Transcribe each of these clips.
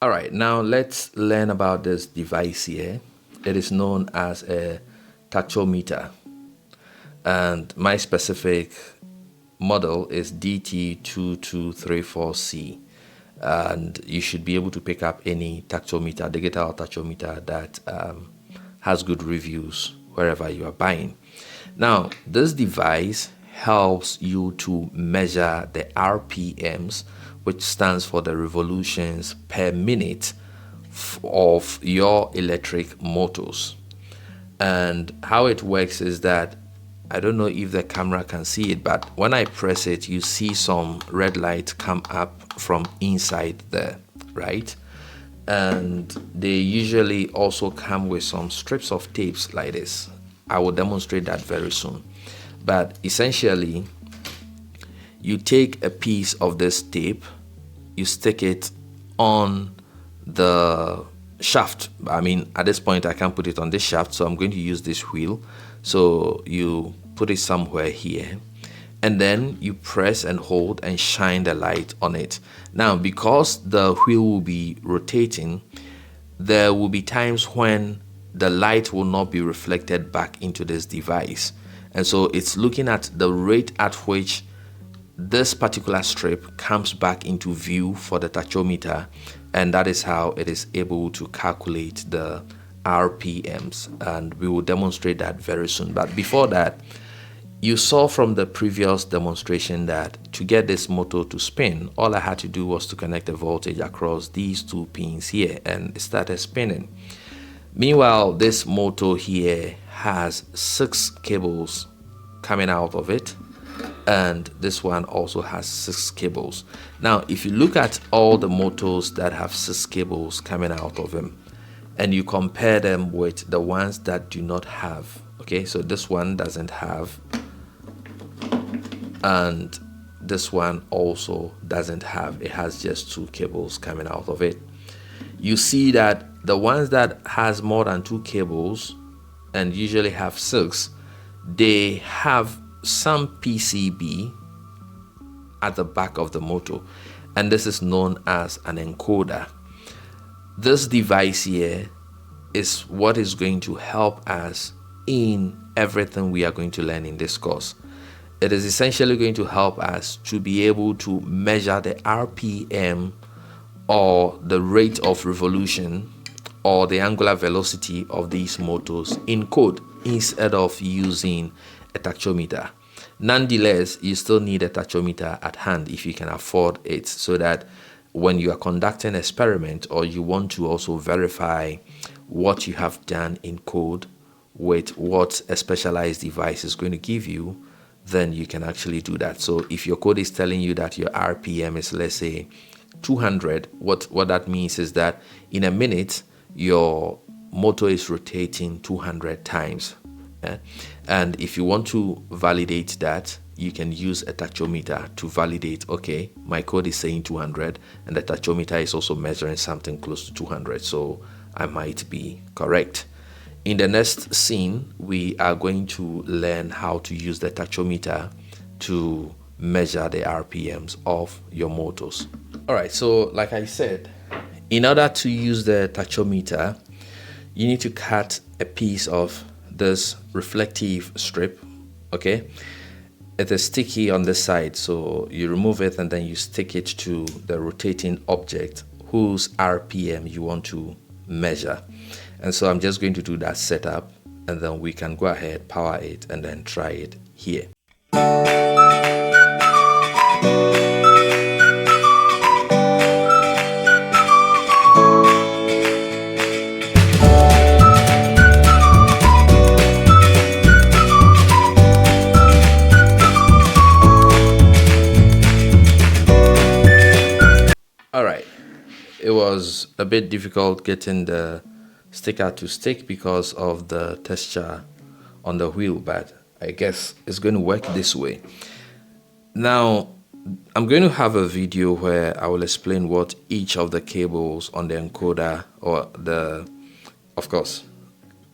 All right, now let's learn about this device here. It is known as a tachometer, and my specific model is DT2234C, and you should be able to pick up any tachometer, digital tachometer that has good reviews wherever you are buying. Now, this device helps you to measure the RPMs, which stands for the revolutions per minute of your electric motors. And how it works is that, I don't know if the camera can see it, but when I press it, you see some red light come up from inside there, right? And they usually also come with some strips of tapes like this. I will demonstrate that very soon. But essentially, you take a piece of this tape, you stick it on the shaft. I mean, at this point I can't put it on this shaft, so I'm going to use this wheel. So you put it somewhere here, and then you press and hold and shine the light on it. Now, because the wheel will be rotating, there will be times when the light will not be reflected back into this device, and so it's looking at the rate at which this particular strip comes back into view for the tachometer, and that is how it is able to calculate the RPMs, and we will demonstrate that very soon. But before that, you saw from the previous demonstration that to get this motor to spin, all I had to do was to connect a voltage across these two pins here, and it started spinning. Meanwhile, this motor here has 6 cables coming out of it, and this one also has 6 cables. Now, if you look at all the motors that have 6 cables coming out of them, and you compare them with the ones that do not have, okay, so this one doesn't have, and this one also doesn't have, it has just 2 cables coming out of it. You see that the ones that has more than 2 cables and usually have 6, they have some PCB at the back of the motor, and this is known as an encoder. This device here is what is going to help us in everything we are going to learn in this course. It is essentially going to help us to be able to measure the RPM, or the rate of revolution, or the angular velocity of these motors in code, instead of using a tachometer. Nonetheless, you still need a tachometer at hand if you can afford it, so that when you are conducting an experiment, or you want to also verify what you have done in code with what a specialized device is going to give you, then you can actually do that. So if your code is telling you that your RPM is, let's say, 200, what that means is that in a minute your motor is rotating 200 times. And if you want to validate that, you can use a tachometer to validate, okay, my code is saying 200 and the tachometer is also measuring something close to 200, so I might be correct. In the next scene, we are going to learn how to use the tachometer to measure the RPMs of your motors. All right, so like I said, in order to use the tachometer, you need to cut a piece of this reflective strip, okay? It is sticky on the side, so you remove it and then you stick it to the rotating object whose RPM you want to measure. And so I'm just going to do that setup, and then we can go ahead, power it, and then try it here. All right, it was a bit difficult getting the sticker to stick because of the texture on the wheel, but I guess it's going to work this way. Now, I'm going to have a video where I will explain what each of the cables on the encoder, or the, of course,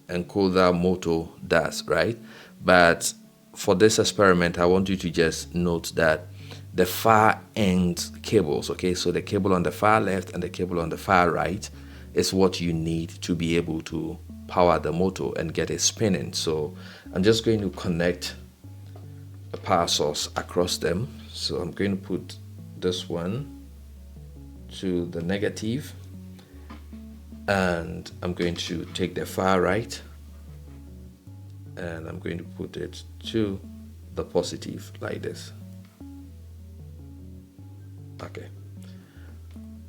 encoder motor does, right? But for this experiment, I want you to just note that the far end cables. Okay, so the cable on the far left and the cable on the far right is what you need to be able to power the motor and get it spinning. So I'm just going to connect a power source across them. So I'm going to put this one to the negative, and I'm going to take the far right and I'm going to put it to the positive like this. Okay,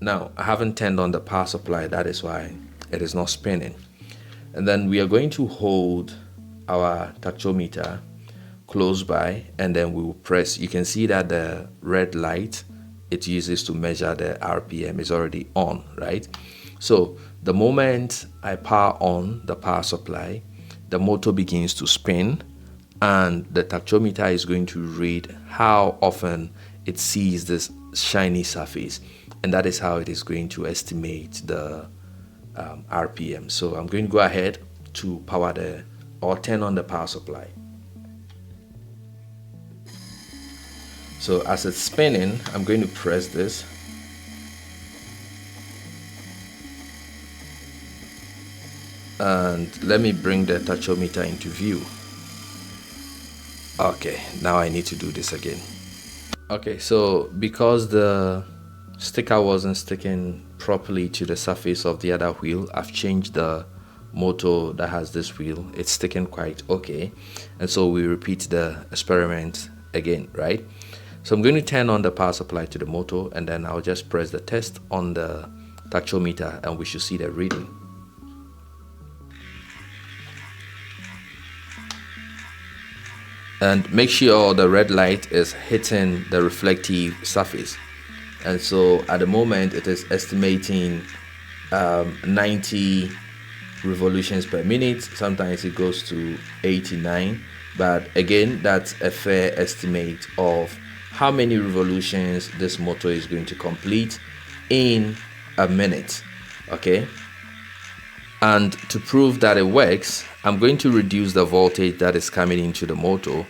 now I haven't turned on the power supply, that is why it is not spinning. And then we are going to hold our tachometer close by, and then we will press. You can see that the red light it uses to measure the RPM is already on, right? So the moment I power on the power supply, the motor begins to spin, and the tachometer is going to read how often it sees this shiny surface, and that is how it is going to estimate the RPM. So I'm going to go ahead to power or turn on the power supply. So as it's spinning, I'm going to press this. And let me bring the tachometer into view. Okay, now I need to do this again. Okay, so because the sticker wasn't sticking properly to the surface of the other wheel, I've changed the motor that has this wheel. It's sticking quite okay, and so we repeat the experiment again, right? So I'm going to turn on the power supply to the motor, and then I'll just press the test on the tachometer and we should see the reading. And make sure the red light is hitting the reflective surface. And so at the moment it is estimating 90 revolutions per minute. Sometimes it goes to 89, but again, that's a fair estimate of how many revolutions this motor is going to complete in a minute. Okay, and to prove that it works, I'm going to reduce the voltage that is coming into the motor,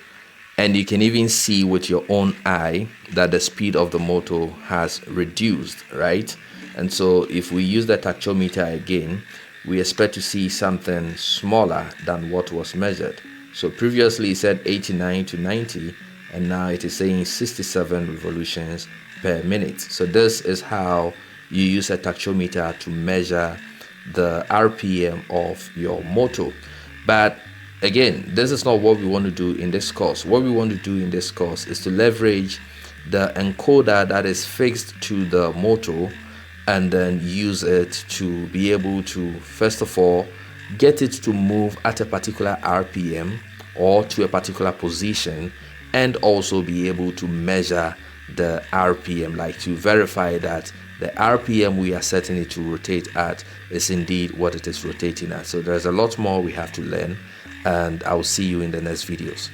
and you can even see with your own eye that the speed of the motor has reduced, right? And so if we use the tachometer again, we expect to see something smaller than what was measured. So previously it said 89 to 90, and now it is saying 67 revolutions per minute. So this is how you use a tachometer to measure the RPM of your motor. But again, this is not what we want to do in this course. What we want to do in this course is to leverage the encoder that is fixed to the motor, and then use it to be able to, first of all, get it to move at a particular RPM or to a particular position, and also be able to measure the RPM, like to verify that the RPM we are setting it to rotate at is indeed what it is rotating at. So there's a lot more we have to learn, and I'll see you in the next videos.